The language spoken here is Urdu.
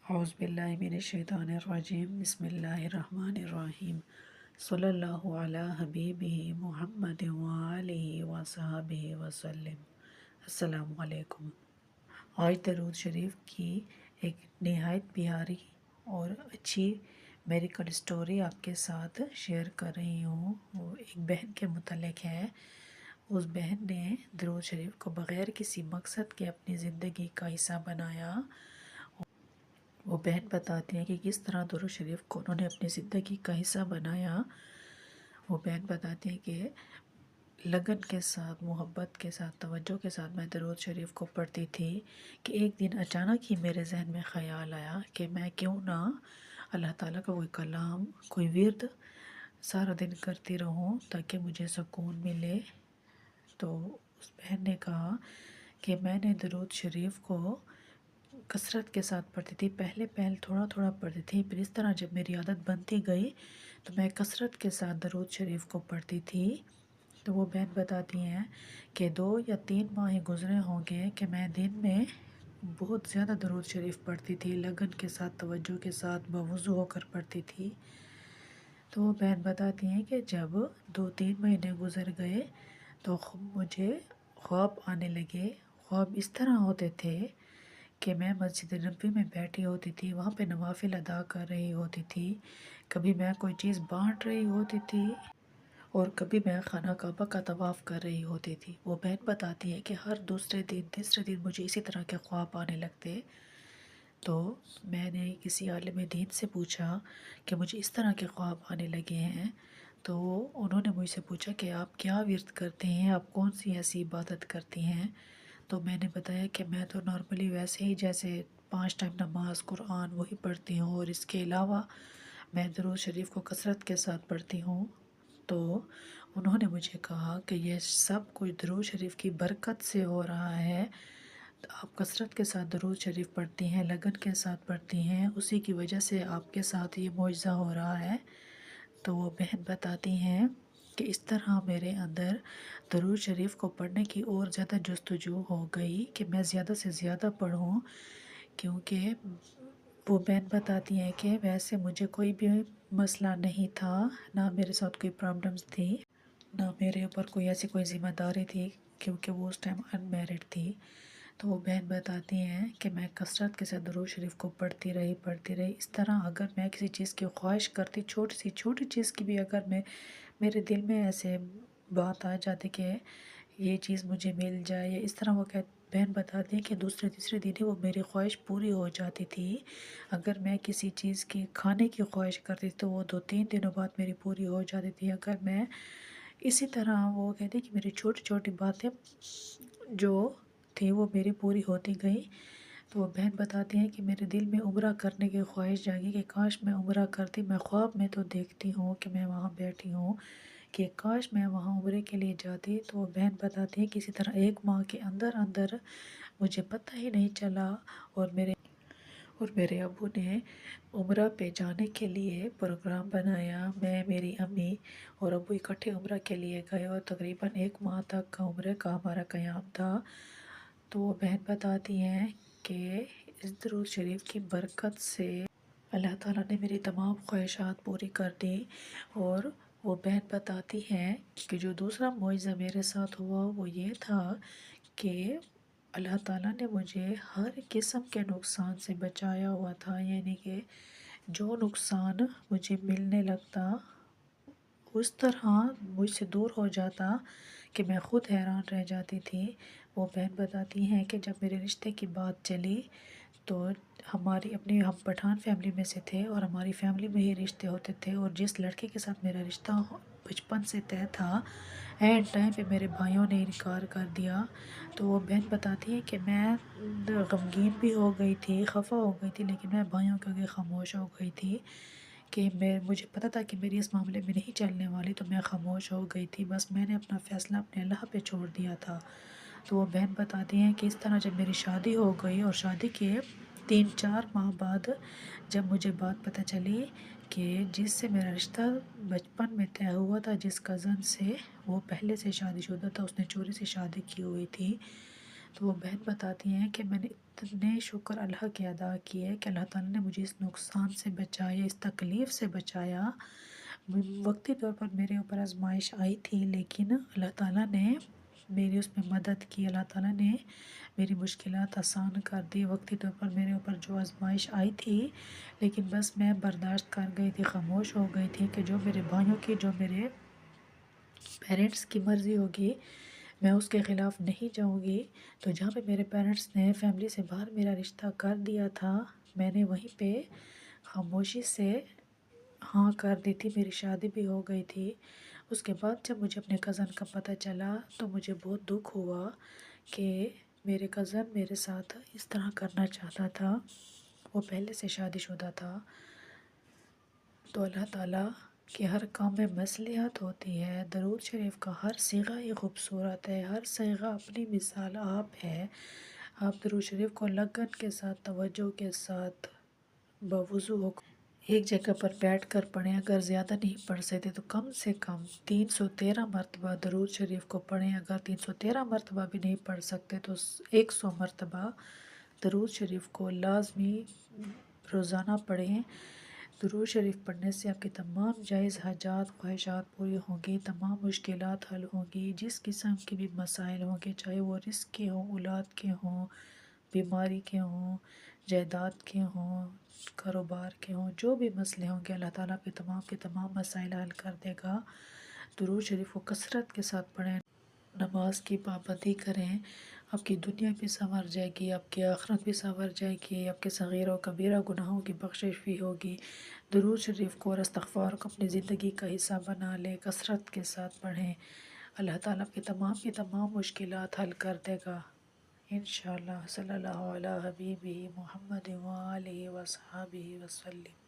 اعوذ باللہ من الشیطان الرجیم بسم اللہ الرحمن الرحیم صلی اللہ علی حبیبہ محمد وآلہ وصحبہ وسلم۔ السلام علیکم۔ آج درود شریف کی ایک نہایت پیاری اور اچھی میریکل سٹوری آپ کے ساتھ شیئر کر رہی ہوں۔ وہ ایک بہن کے متعلق ہے۔ اس بہن نے درود شریف کو بغیر کسی مقصد کے اپنی زندگی کا حصہ بنایا۔ وہ بہن بتاتی ہیں کہ کس طرح درود شریف کو انہوں نے اپنی زندگی کا حصہ بنایا۔ وہ بہن بتاتی ہیں کہ لگن کے ساتھ، محبت کے ساتھ، توجہ کے ساتھ میں درود شریف کو پڑھتی تھی کہ ایک دن اچانک ہی میرے ذہن میں خیال آیا کہ میں کیوں نہ اللہ تعالیٰ کا کوئی کلام، کوئی ورد سارا دن کرتی رہوں تاکہ مجھے سکون ملے۔ تو اس بہن نے کہا کہ میں نے درود شریف کو کثرت کے ساتھ پڑھتی تھی، پہلے تھوڑا تھوڑا پڑھتی تھی، پھر اس طرح جب میری عادت بنتی گئی تو میں کثرت کے ساتھ درود شریف کو پڑھتی تھی۔ تو وہ بہن بتاتی ہیں کہ 2 یا 3 ماہ گزرے ہوں گے کہ میں دن میں بہت زیادہ درود شریف پڑھتی تھی، لگن کے ساتھ، توجہ کے ساتھ، بوضو ہو کر پڑھتی تھی۔ تو وہ بہن بتاتی ہیں کہ جب 2-3 مہینے گزر گئے تو مجھے خواب آنے لگے۔ خواب اس طرح ہوتے تھے کہ میں مسجد نبوی میں بیٹھی ہوتی تھی، وہاں پہ نوافل ادا کر رہی ہوتی تھی، کبھی میں کوئی چیز بانٹ رہی ہوتی تھی اور کبھی میں خانہ کعبہ کا طواف کر رہی ہوتی تھی۔ وہ بہن بتاتی ہے کہ ہر دوسرے دن تیسرے دن مجھے اسی طرح کے خواب آنے لگتے۔ تو میں نے کسی عالم دین سے پوچھا کہ مجھے اس طرح کے خواب آنے لگے ہیں، تو انہوں نے مجھ سے پوچھا کہ آپ کیا ورد کرتے ہیں، آپ کون سی ایسی عبادت کرتی ہیں؟ تو میں نے بتایا کہ میں تو نارملی ویسے ہی جیسے 5 ٹائم نماز، قرآن وہی پڑھتی ہوں، اور اس کے علاوہ میں درود شریف کو کثرت کے ساتھ پڑھتی ہوں۔ تو انہوں نے مجھے کہا کہ یہ سب کچھ درود شریف کی برکت سے ہو رہا ہے، آپ کثرت کے ساتھ درود شریف پڑھتی ہیں، لگن کے ساتھ پڑھتی ہیں، اسی کی وجہ سے آپ کے ساتھ یہ معجزہ ہو رہا ہے۔ تو وہ بہن بتاتی ہیں کہ اس طرح میرے اندر درود شریف کو پڑھنے کی اور زیادہ جستجو ہو گئی کہ میں زیادہ سے زیادہ پڑھوں، کیونکہ وہ بہن بتاتی ہیں کہ ویسے مجھے کوئی بھی مسئلہ نہیں تھا، نہ میرے ساتھ کوئی پرابلمس تھی، نہ میرے اوپر کوئی ایسی کوئی ذمہ داری تھی، کیونکہ وہ اس ٹائم ان میرڈ تھی۔ تو وہ بہن بتاتی ہیں کہ میں کثرت کے ساتھ درود شریف کو پڑھتی رہی۔ اس طرح اگر میں کسی چیز کی خواہش کرتی، چھوٹی چیز کی بھی اگر میرے دل میں ایسے بات آ جاتی کہ یہ چیز مجھے مل جائے، اس طرح وہ بہن بتاتی ہیں کہ دوسرے تیسرے دن ہی وہ میری خواہش پوری ہو جاتی تھی۔ اگر میں کسی چیز کی کھانے کی خواہش کرتی تو وہ 2-3 دنوں بعد میری پوری ہو جاتی تھی۔ اگر میں اسی طرح وہ کہتی کہ میری چھوٹی چھوٹی باتیں جو تھی وہ میری پوری ہوتی گئی۔ تو وہ بہن بتاتی ہیں کہ میرے دل میں عمرہ کرنے کی خواہش جاگی کہ کاش میں عمرہ کرتی، میں خواب میں تو دیکھتی ہوں کہ میں وہاں بیٹھی ہوں، کہ کاش میں وہاں عمرے کے لیے جاتی۔ تو وہ بہن بتاتی ہیں کہ اسی طرح 1 ماہ کے اندر مجھے پتہ ہی نہیں چلا، اور میرے ابو نے عمرہ پہ جانے کے لیے پروگرام بنایا۔ میں، میری امی اور ابو اکٹھے عمرہ کے لیے گئے اور تقریباً 1 ماہ تک کا عمرے کا ہمارا قیام تھا۔ تو وہ بہن بتاتی ہیں کہ اس درود شریف کی برکت سے اللہ تعالیٰ نے میری تمام خواہشات پوری کر دی۔ اور وہ بہن بتاتی ہیں کہ جو دوسرا معجزہ میرے ساتھ ہوا وہ یہ تھا کہ اللہ تعالیٰ نے مجھے ہر قسم کے نقصان سے بچایا ہوا تھا، یعنی کہ جو نقصان مجھے ملنے لگتا اس طرح مجھ سے دور ہو جاتا کہ میں خود حیران رہ جاتی تھی۔ وہ بہن بتاتی ہیں کہ جب میرے رشتے کی بات چلی تو ہم پٹھان فیملی میں سے تھے اور ہماری فیملی میں ہی رشتے ہوتے تھے، اور جس لڑکے کے ساتھ میرا رشتہ بچپن سے طے تھا، اینڈ ٹائم پہ میرے بھائیوں نے انکار کر دیا۔ تو وہ بہن بتاتی ہے کہ میں غمگین بھی ہو گئی تھی، خفا ہو گئی تھی، لیکن میں بھائیوں کے آگے خاموش ہو گئی تھی کہ مجھے پتہ تھا کہ میری اس معاملے میں نہیں چلنے والی، تو میں خاموش ہو گئی تھی، بس میں نے اپنا فیصلہ اپنے اللہ پہ چھوڑ دیا تھا۔ تو وہ بہن بتاتی ہیں کہ اس طرح جب میری شادی ہو گئی اور شادی کے 3-4 ماہ بعد جب مجھے بات پتہ چلی کہ جس سے میرا رشتہ بچپن میں طے ہوا تھا، جس کزن سے، وہ پہلے سے شادی شدہ تھا، اس نے چوری سے شادی کی ہوئی تھی۔ تو وہ بہن بتاتی ہیں کہ میں نے اتنے شکر اللہ کے ادا کیے کہ اللہ تعالیٰ نے مجھے اس نقصان سے بچایا، اس تکلیف سے بچایا۔ وقتی طور پر میرے اوپر آزمائش آئی تھی، لیکن اللہ تعالیٰ نے میری اس میں مدد کی، اللہ تعالیٰ نے میری مشکلات آسان کر دی۔ وقتی طور پر میرے اوپر جو آزمائش آئی تھی، لیکن بس میں برداشت کر گئی تھی، خاموش ہو گئی تھی کہ جو میرے بھائیوں کی، جو میرے پیرنٹس کی مرضی ہوگی میں اس کے خلاف نہیں جاؤں گی۔ تو جہاں پہ میرے پیرنٹس نے فیملی سے باہر میرا رشتہ کر دیا تھا، میں نے وہیں پہ خاموشی سے ہاں کر دی تھی، میری شادی بھی ہو گئی تھی۔ اس کے بعد جب مجھے اپنے کزن کا پتہ چلا تو مجھے بہت دکھ ہوا کہ میرے کزن میرے ساتھ اس طرح کرنا چاہتا تھا، وہ پہلے سے شادی شدہ تھا۔ تو اللہ تعالیٰ کہ ہر کام میں مصلحت ہوتی ہے۔ درود شریف کا ہر صیغہ ہی خوبصورت ہے، ہر صیغہ اپنی مثال آپ ہے۔ آپ درود شریف کو لگن کے ساتھ، توجہ کے ساتھ، بوضو ہو ایک جگہ پر بیٹھ کر پڑھیں۔ اگر زیادہ نہیں پڑھ سکتے تو کم سے کم 313 مرتبہ درود شریف کو پڑھیں۔ اگر 313 مرتبہ بھی نہیں پڑھ سکتے تو 100 مرتبہ درود شریف کو لازمی روزانہ پڑھیں۔ درود شریف پڑھنے سے آپ کی تمام جائز حاجات، خواہشات پوری ہوں گی، تمام مشکلات حل ہوں گی۔ جس قسم کے بھی مسائل ہوں گے، چاہے وہ رزق کے ہوں، اولاد کے ہوں، بیماری کے ہوں، جائیداد کے ہوں، کاروبار کے ہوں، جو بھی مسئلے ہوں گے اللہ تعالیٰ کے تمام مسائل حل کر دے گا۔ درود شریف کو کثرت کے ساتھ پڑھیں، نماز کی پابندی کریں، آپ کی دنیا بھی سنور جائے گی، آپ کی آخرت بھی سنور جائے گی، آپ کے صغیر و کبیرہ گناہوں کی بخشش بھی ہوگی۔ درود شریف کو اور استغفار کو اپنی زندگی کا حصہ بنا لیں، کثرت کے ساتھ پڑھیں، اللہ تعالیٰ کی تمام مشکلات حل کر دے گا انشاءاللہ۔ صلی اللہ علیہ حبیبہ محمد وآلہ وصحبہ وسلم۔